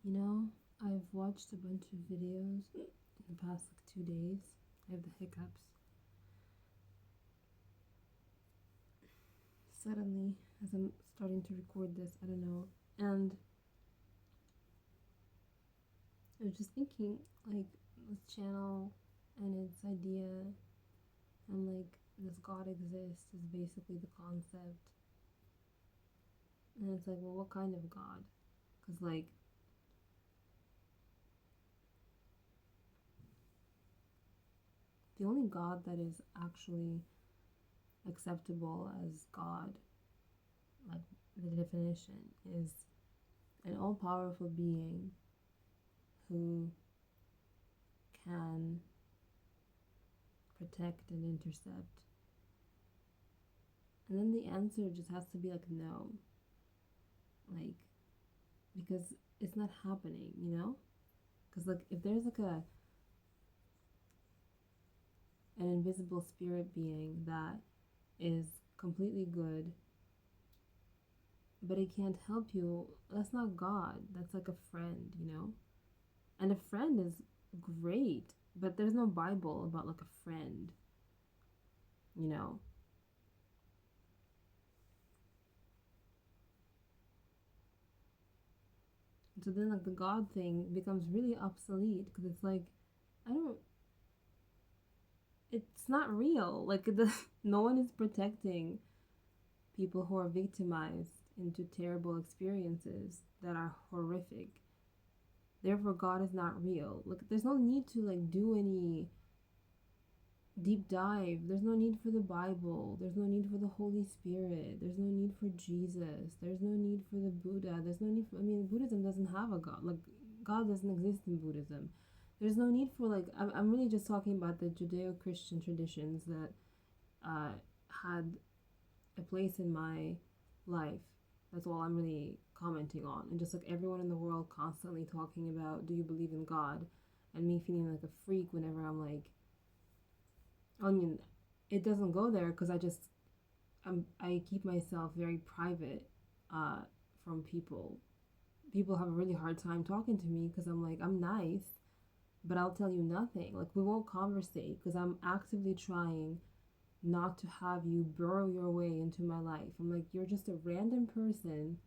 You know, I've watched a bunch of videos in the past 2 days. I have the hiccups. Suddenly, as I'm starting to record this, I don't know. And I was just thinking, like, this channel and its idea, and like, does God exist is basically the concept. And it's like, well, what kind of God? Because, like, the only God that is actually acceptable as God, like the definition, is an all powerful being who can protect and intercept. And then the answer just has to be like no. Like, because it's not happening, you know? Because, like, if there's like an invisible spirit being that is completely good, but it can't help you, that's not God. That's like a friend, you know? And a friend is great, but there's no Bible about like a friend, you know? So then, like, the God thing becomes really obsolete because it's like, I don't, it's not real. Like, no one is protecting people who are victimized into terrible experiences that are horrific. Therefore, God is not real. Like, there's no need to, like, do any deep dive. There's no need for the Bible. There's no need for the Holy Spirit. There's no need for Jesus. There's no need for the Buddha. There's no need for, I mean, Buddhism doesn't have a God. Like, God doesn't exist in Buddhism. There's no need for, like, I'm really just talking about the Judeo Christian traditions that had a place in my life. That's all I'm really commenting on. And just like everyone in the world constantly talking about, do you believe in God? And me feeling like a freak whenever I'm like, I mean, it doesn't go there because I keep myself very private uh, from people. People have a really hard time talking to me because I'm like, I'm nice, but I'll tell you nothing. Like, we won't conversate because I'm actively trying not to have you burrow your way into my life. I'm like, you're just a random person.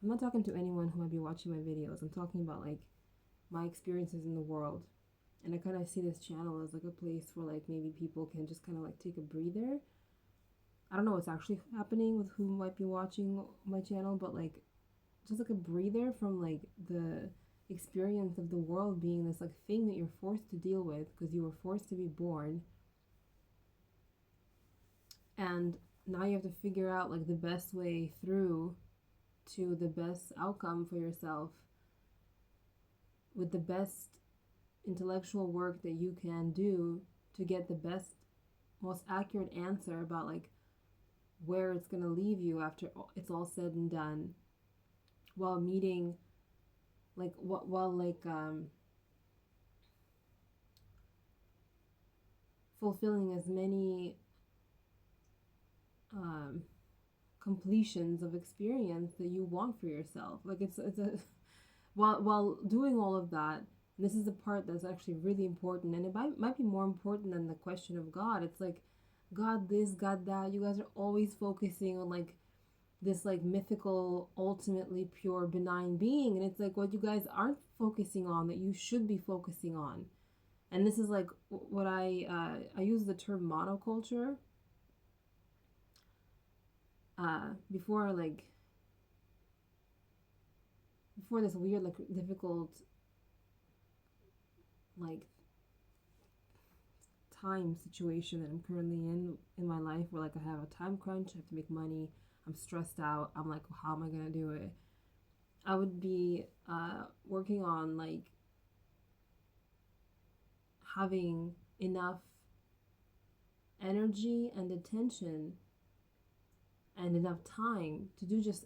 I'm not talking to anyone who might be watching my videos. I'm talking about like my experiences in the world. And I kind of see this channel as like a place where like maybe people can just kind of like take a breather. I don't know what's actually happening with who might be watching my channel, but like just like a breather from like the experience of the world being this like thing that you're forced to deal with because you were forced to be born, and now you have to figure out like the best way through to the best outcome for yourself with the best intellectual work that you can do to get the best, most accurate answer about like where it's going to leave you after it's all said and done, while meeting like what while like fulfilling as many um completions of experience that you want for yourself. Like it's a while doing all of that, this is the part that's actually really important, and it might be more important than the question of God. It's like God this, God that. You guys are always focusing on like this like mythical, ultimately pure, benign being, and it's like what you guys aren't focusing on that you should be focusing on. And this is like what I use the term monoculture before, like before this weird like difficult like time situation that I'm currently in my life, where like I have a time crunch, I have to make money, I'm stressed out, I'm like, well, how am I gonna do it? I would be working on like having enough energy and attention and enough time to do just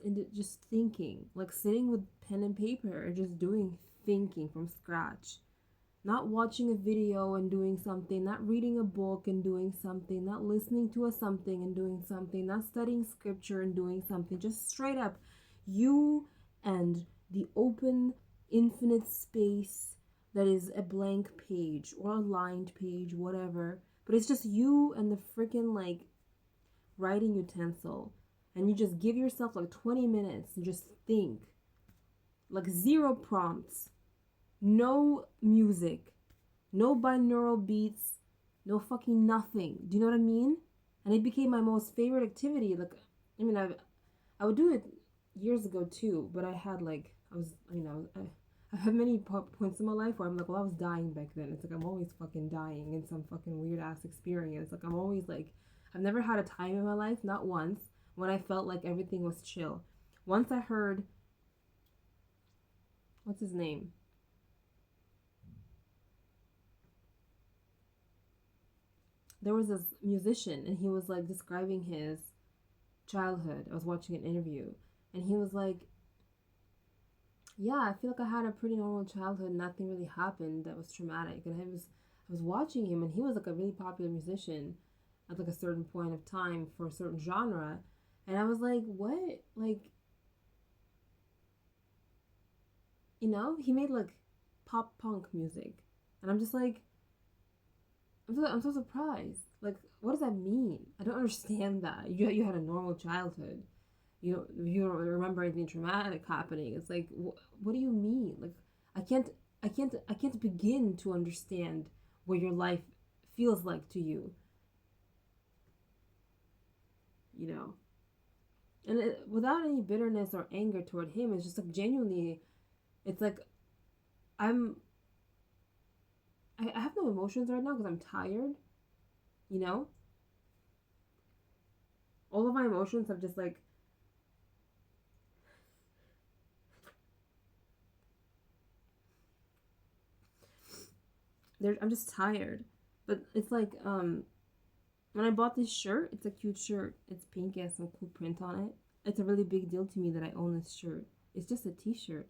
thinking, like sitting with pen and paper or just doing thinking from scratch. Not watching a video and doing something, not reading a book and doing something, not listening to a something and doing something, not studying scripture and doing something. Just straight up, you and the open infinite space that is a blank page or a lined page, whatever. But it's just you and the freaking like writing utensil. And you just give yourself like 20 minutes and just think. Like zero prompts, no music, no binaural beats, no fucking nothing. Do you know what I mean? And it became my most favorite activity. Like, I mean, I would do it years ago too, but I had like, I was, you know, I had many points in my life where I'm like, well, I was dying back then. It's like I'm always fucking dying in some fucking weird ass experience. Like, I'm always like, I've never had a time in my life, not once, when I felt like everything was chill. Once I heard, what's his name? There was this musician and he was like describing his childhood. I was watching an interview and he was like, yeah, I feel like I had a pretty normal childhood. Nothing really happened that was traumatic. And I was watching him and he was like a really popular musician at like a certain point of time for a certain genre. And I was like, what? Like, you know, he made like pop punk music. And I'm just like, I'm so surprised. Like, what does that mean? I don't understand that. You had a normal childhood. You don't remember anything traumatic happening. It's like, what do you mean? Like, I can't I can't begin to understand what your life feels like to you. You know, and without any bitterness or anger toward him, it's just like genuinely. It's like I'm. I have no emotions right now because I'm tired. You know, all of my emotions have just like I'm just tired. But it's like when I bought this shirt, it's a cute shirt. It's pink, it has some cool print on it. It's a really big deal to me that I own this shirt. It's just a t-shirt,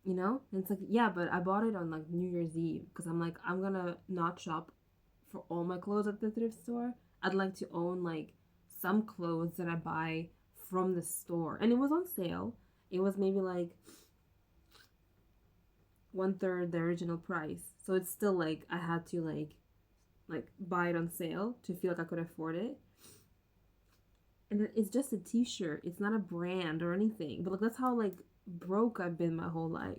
you know? And it's like, yeah, but I bought it on like New Year's Eve because I'm like, I'm gonna not shop for all my clothes at the thrift store. I'd like to own like some clothes that I buy from the store. And it was on sale. It was maybe like one third the original price. So it's still like I had to like buy it on sale to feel like I could afford it. And it's just a t-shirt. It's not a brand or anything. But like that's how like broke I've been my whole life.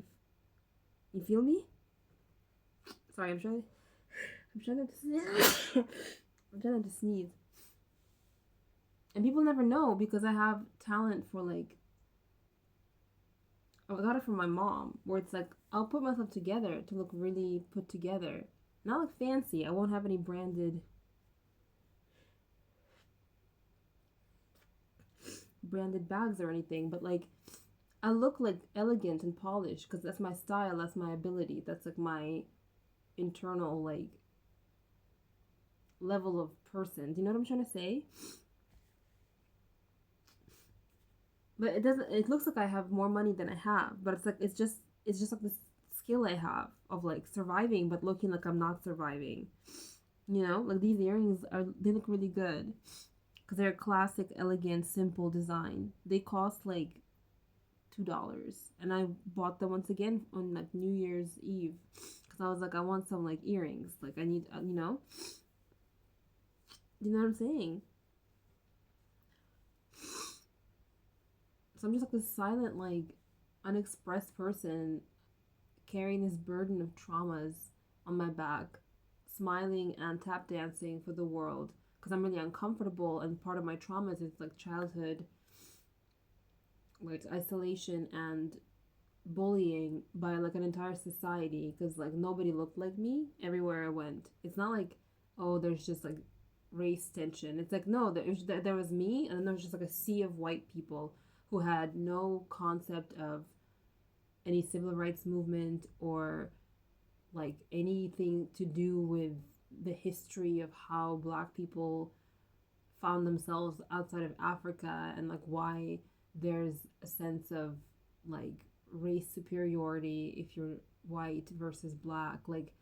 You feel me? Sorry, I'm trying not to sneeze. I'm trying not to sneeze. And people never know because I have talent for like I got it from my mom where it's like I'll put myself together to look really put together. Not like fancy. I won't have any branded bags or anything, but like I look like elegant and polished because that's my style, that's my ability, that's like my internal like level of person. Do you know what I'm trying to say? But it doesn't. It looks like I have more money than I have, but it's like it's just like this skill I have of like surviving, but looking like I'm not surviving. You know, like these earrings they look really good because they're a classic, elegant, simple design. They cost like $2, and I bought them once again on like New Year's Eve because I was like, I want some like earrings. Like I need, you know what I'm saying? So I'm just like this silent, like unexpressed person carrying this burden of traumas on my back, smiling and tap dancing for the world because I'm really uncomfortable. And part of my traumas is like childhood, like isolation and bullying by like an entire society because like nobody looked like me everywhere I went. It's not like, oh, there's just like race tension. It's like, no, there was me, and then there was just like a sea of white people who had no concept of any civil rights movement or like anything to do with the history of how black people found themselves outside of Africa and like why there's a sense of like race superiority if you're white versus black. Like,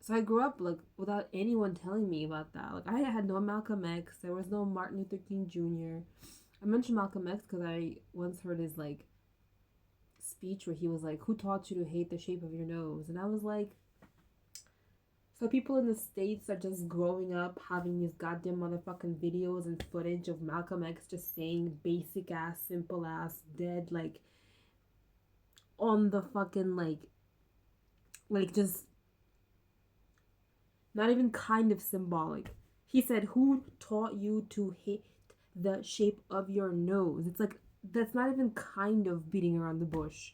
so I grew up like without anyone telling me about that. Like, I had no Malcolm X, there was no Martin Luther King Jr. I mentioned Malcolm X because I once heard his like speech where he was like, "Who taught you to hate the shape of your nose?" And I was like, so people in the States are just growing up having these goddamn motherfucking videos and footage of Malcolm X just saying basic ass, simple ass, dead, like, on the fucking, like just not even kind of symbolic. He said, "Who taught you to hate the shape of your nose?" It's like, that's not even kind of beating around the bush.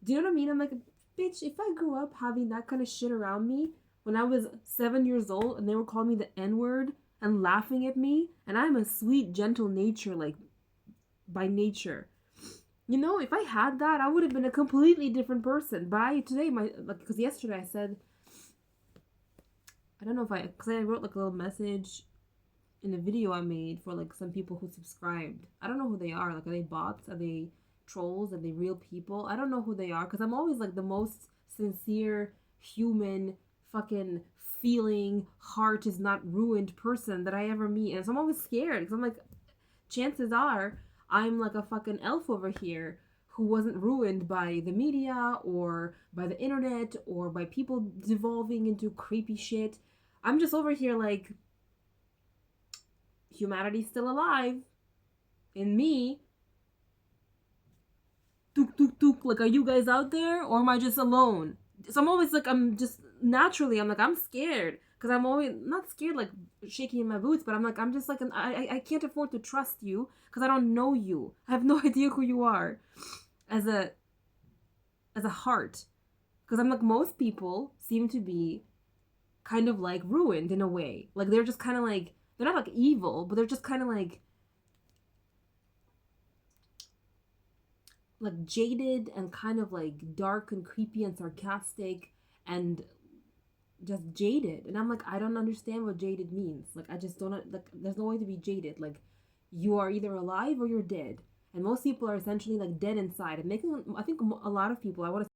Do you know what I mean? I'm like, bitch, if I grew up having that kind of shit around me when I was 7 years old and they were calling me the N word and laughing at me, and I'm a sweet, gentle nature, like, by nature. You know, if I had that, I would have been a completely different person. But today, because yesterday I said, I don't know if because I wrote like a little message in a video I made for like some people who subscribed. I don't know who they are. Like, are they bots? Are they trolls? Are they real people? I don't know who they are because I'm always like the most sincere, human, fucking feeling, heart is not ruined person that I ever meet. And so I'm always scared because I'm like, chances are I'm like a fucking elf over here who wasn't ruined by the media or by the internet or by people devolving into creepy shit. I'm just over here like, humanity's still alive in me. Tuk tuk tuk, like, are you guys out there or am I just alone? So I'm always like, I'm just naturally, I'm like, I'm scared because I'm always not scared like shaking in my boots, but I'm like, I'm just like, I can't afford to trust you because I don't know you. I have no idea who you are as a heart, because I'm like, most people seem to be kind of like ruined in a way. Like, they're just kind of like, they're not like evil, but they're just kind of like jaded and kind of like dark and creepy and sarcastic and just jaded. And I'm like, I don't understand what jaded means. Like, I just don't, like, there's no way to be jaded. Like, you are either alive or you're dead. And most people are essentially like dead inside. And making, I think a lot of people, I want to